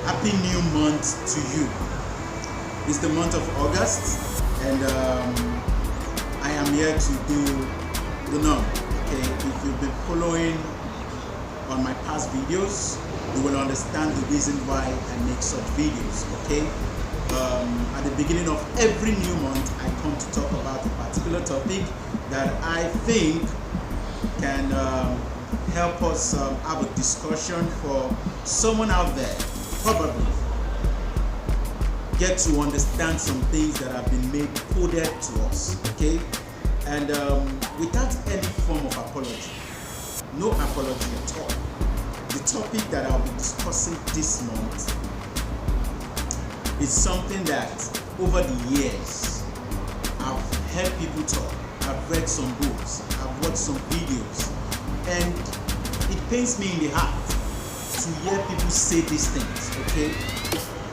Happy new month to you. It's the month of August, and I am here to do the norm. Okay, if you've been following on my past videos, you will understand the reason why I make such videos. Okay, at the beginning of every new month, I come to talk about a particular topic that I think can help us have a discussion for someone out there, probably get to understand some things that have been made coded to us. Okay, and without any form of apology, no apology at all, the topic that I'll be discussing this month is something that over the years I've heard people talk, I've read some books, I've watched some videos, and it pains me in the heart to hear people say these things. Okay,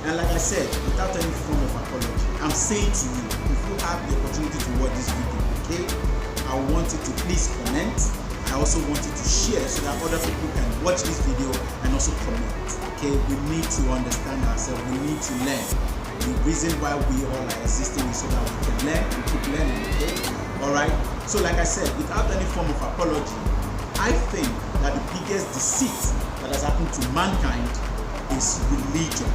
and like I said, without any form of apology, I'm saying to you, if you have the opportunity to watch this video, okay, I want you to please comment. I also want you to share so that other people can watch this video and also comment. Okay, we need to understand ourselves, we need to learn. The reason why we all are existing is so that we can learn and keep learning. Okay, alright. So like I said, without any form of apology, I think that the biggest deceit that has happened to mankind is religion.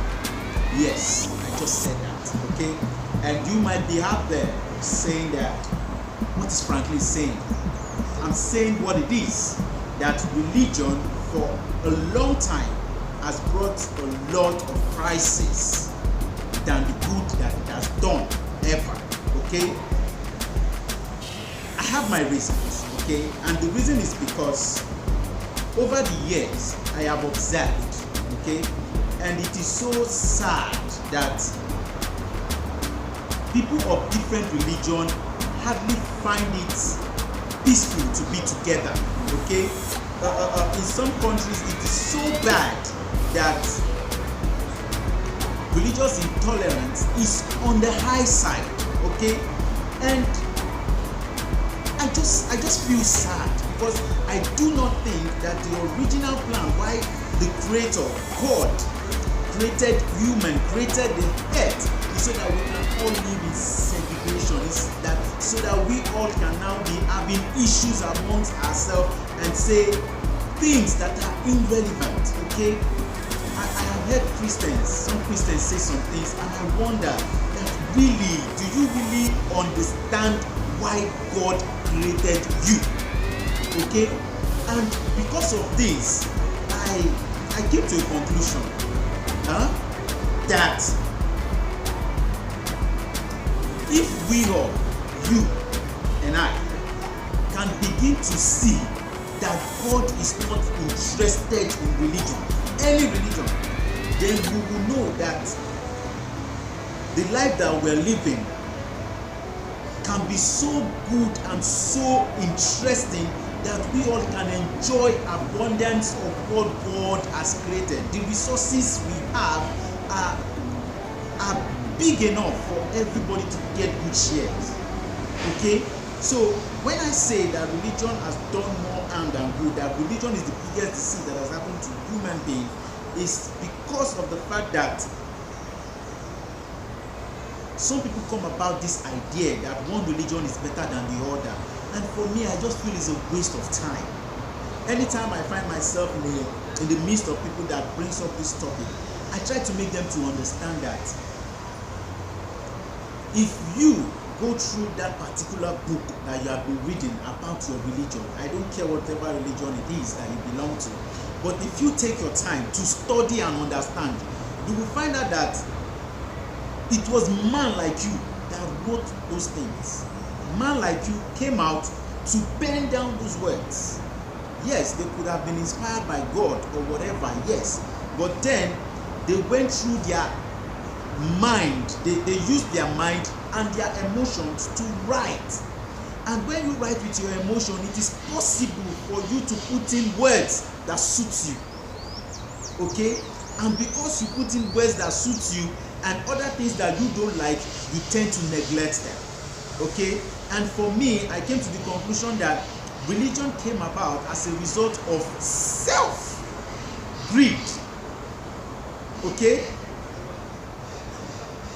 Yes, I just said that. Okay, and you might be out there saying that, what is Franklyn saying? I'm saying what it is, that religion for a long time has brought a lot of crisis than the good that it has done ever. Okay, I have my reasons. Okay, and the reason is because over the years I have observed, okay, and it is so sad that people of different religion hardly find it peaceful to be together. Okay, in some countries it is so bad that religious intolerance is on the high side. Okay, and I just feel sad because I do not think that the original plan why the creator God created human, created the earth, is so that we can all live in segregation, is that so that we all can now be having issues amongst ourselves and say things that are irrelevant. Okay, I have heard some Christians say some things, and I wonder that really, do you really understand why God created you? Okay, and because of this, I came to a conclusion that if we all, you and I, can begin to see that God is not interested in religion, any religion, then we will know that the life that we're living can be so good and so interesting that we all can enjoy abundance of what God has created. The resources we have are big enough for everybody to get good shares. Okay, so when I say that religion has done more harm than good, that religion is the biggest deceit that has happened to human beings, is because of the fact that some people come about this idea that one religion is better than the other, and for me, I just feel it's a waste of time. Anytime I find myself in the midst of people that brings up this topic, I try to make them to understand that if you go through that particular book that you have been reading about your religion, I don't care whatever religion it is that you belong to, but if you take your time to study and understand, you will find out that it was man like you that wrote those things. Man like you came out to pen down those words. Yes, they could have been inspired by God or whatever, yes, but then they went through their mind, they used their mind and their emotions to write. And when you write with your emotion, it is possible for you to put in words that suit you. Okay, and because you put in words that suit you and other things that you don't like, you tend to neglect them. Okay, and for me, I came to the conclusion that religion came about as a result of self greed. Okay?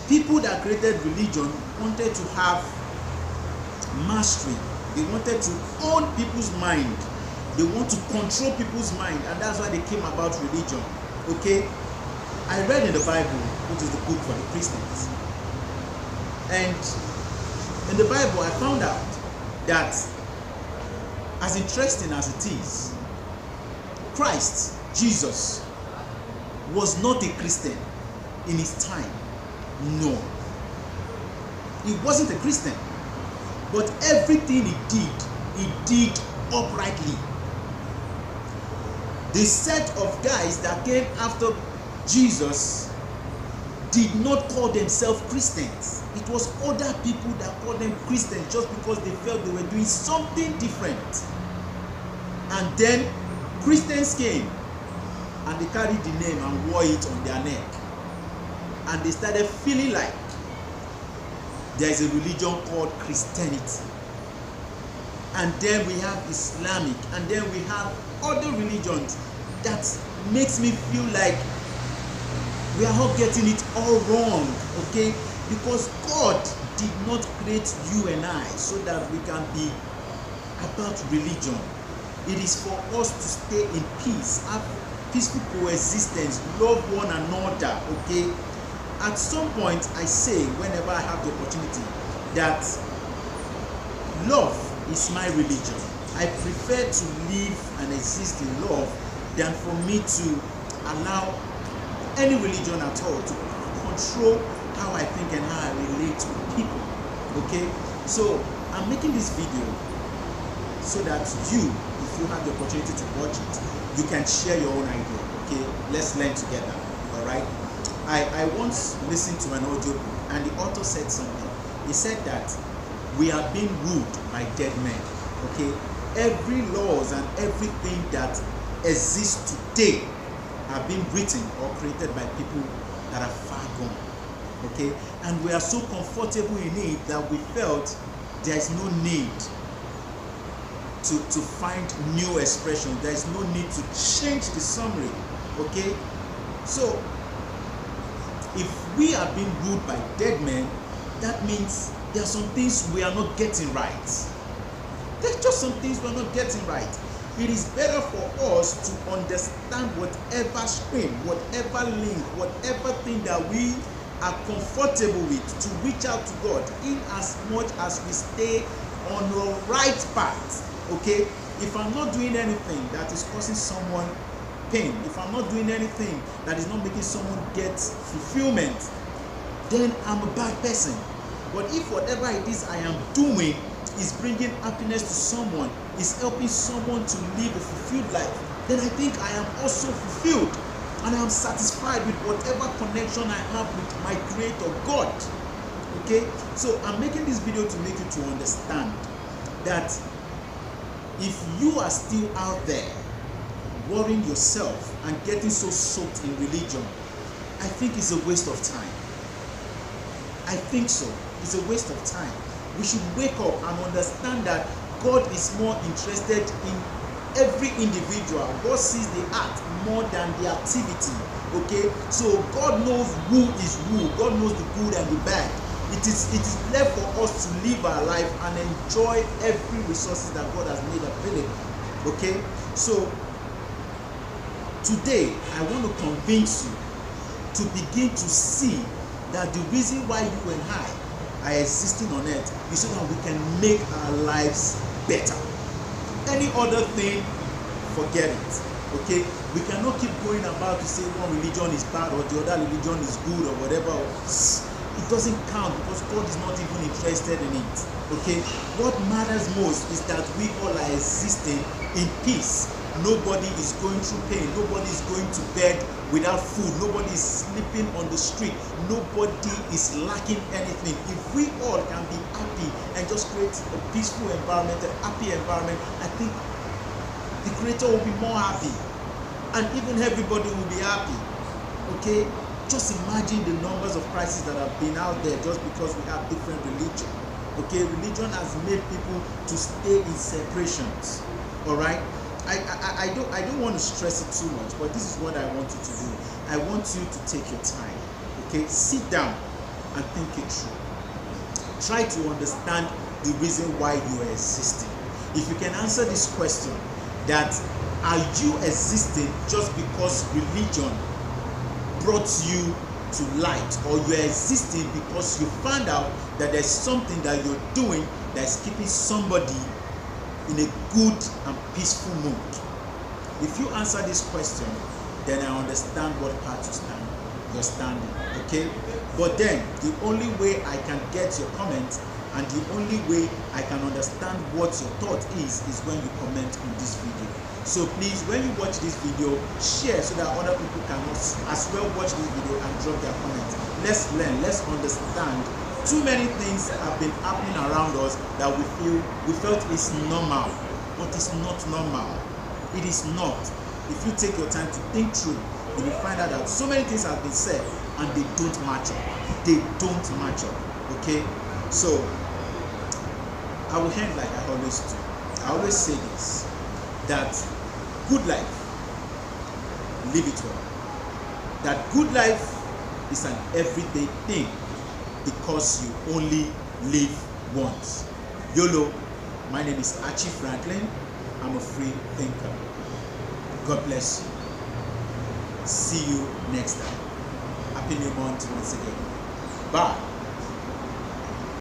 People that created religion wanted to have mastery. They wanted to own people's mind. They want to control people's mind, and that's why they came about religion. Okay? I read in the Bible, which is the book for the Christians, and in the Bible I found out that, as interesting as it is, Christ, Jesus, was not a Christian in his time. No. He wasn't a Christian. But everything he did uprightly. The set of guys that came after Jesus did not call themselves Christians. It was other people that called them Christians just because they felt they were doing something different. And then Christians came and they carried the name and wore it on their neck. And they started feeling like there is a religion called Christianity. And then we have Islamic, and then we have other religions that makes me feel like we are all getting it all wrong, okay? Because God did not create you and I so that we can be about religion. It is for us to stay in peace, have peaceful coexistence, love one another, okay? At some point, I say, whenever I have the opportunity, that love is my religion. I prefer to live and exist in love than for me to allow any religion at all to control how I think and how I relate to people. Okay? So, I'm making this video so that you, if you have the opportunity to watch it, you can share your own idea. Okay? Let's learn together. Alright? I once listened to an audio book, and the author said something. He said that we are being ruled by dead men. Okay? Every laws and everything that exists today have been written or created by people that are far gone. Okay? And we are so comfortable in it that we felt there is no need to find new expression. There is no need to change the summary. Okay? So, if we are being ruled by dead men, that means there are some things we are not getting right. There's just some things we're not getting right. It is better for us to understand whatever stream, whatever link, whatever thing that we are comfortable with, to reach out to God in as much as we stay on the right path. Okay? If I'm not doing anything that is causing someone pain, if I'm not doing anything that is not making someone get fulfillment, then I'm a bad person. But if whatever it is I am doing is bringing happiness to someone, is helping someone to live a fulfilled life, then I think I am also fulfilled, and I am satisfied with whatever connection I have with my Creator God. Okay? So I'm making this video to make you to understand that if you are still out there worrying yourself and getting so soaked in religion, I think it's a waste of time. I think so. It's a waste of time. We should wake up and understand that God is more interested in every individual. God sees the act more than the activity. Okay? So God knows who is who. God knows the good and the bad. It is left for us to live our life and enjoy every resources that God has made available. Okay? So today, I want to convince you to begin to see that the reason why you and I are existing on earth is so that we can make our lives better. Any other thing, forget it. Okay? We cannot keep going about to say one religion is bad or the other religion is good or whatever. It doesn't count because God is not even interested in it. Okay? What matters most is that we all are existing in peace. Nobody is going through pain. Nobody is going to bed without food. Nobody is sleeping on the street. Nobody is lacking anything. If we all can be happy and just create a peaceful environment, a happy environment, I think the Creator will be more happy. And even everybody will be happy. Okay? Just imagine the numbers of crises that have been out there just because we have different religion. Okay? Religion has made people to stay in separations. Alright? I don't want to stress it too much, but this is what I want you to do. I want you to take your time, okay? Sit down and think it through. Try to understand the reason why you are existing. If you can answer this question, that are you existing just because religion brought you to light, or you are existing because you found out that there's something that you're doing that is keeping somebody in a good and peaceful mood? If you answer this question, then I understand what part you're standing, okay? But then the only way I can get your comment and the only way I can understand what your thought is when you comment on this video. So please, when you watch this video, share so that other people can as well watch this video and drop their comments. Let's learn, let's understand. Too many things have been happening around us that we felt is normal, but it's not normal. It is not. If you take your time to think through, you will find out that so many things have been said and they don't match up. They don't match up. Okay? So I will end like I always do. I always say this, that good life, live it well. That good life is an everyday thing because you only live once. YOLO. My name is Achi Franklyn. I'm a free thinker. God bless you. See you next time. Happy New Month once again. Bye.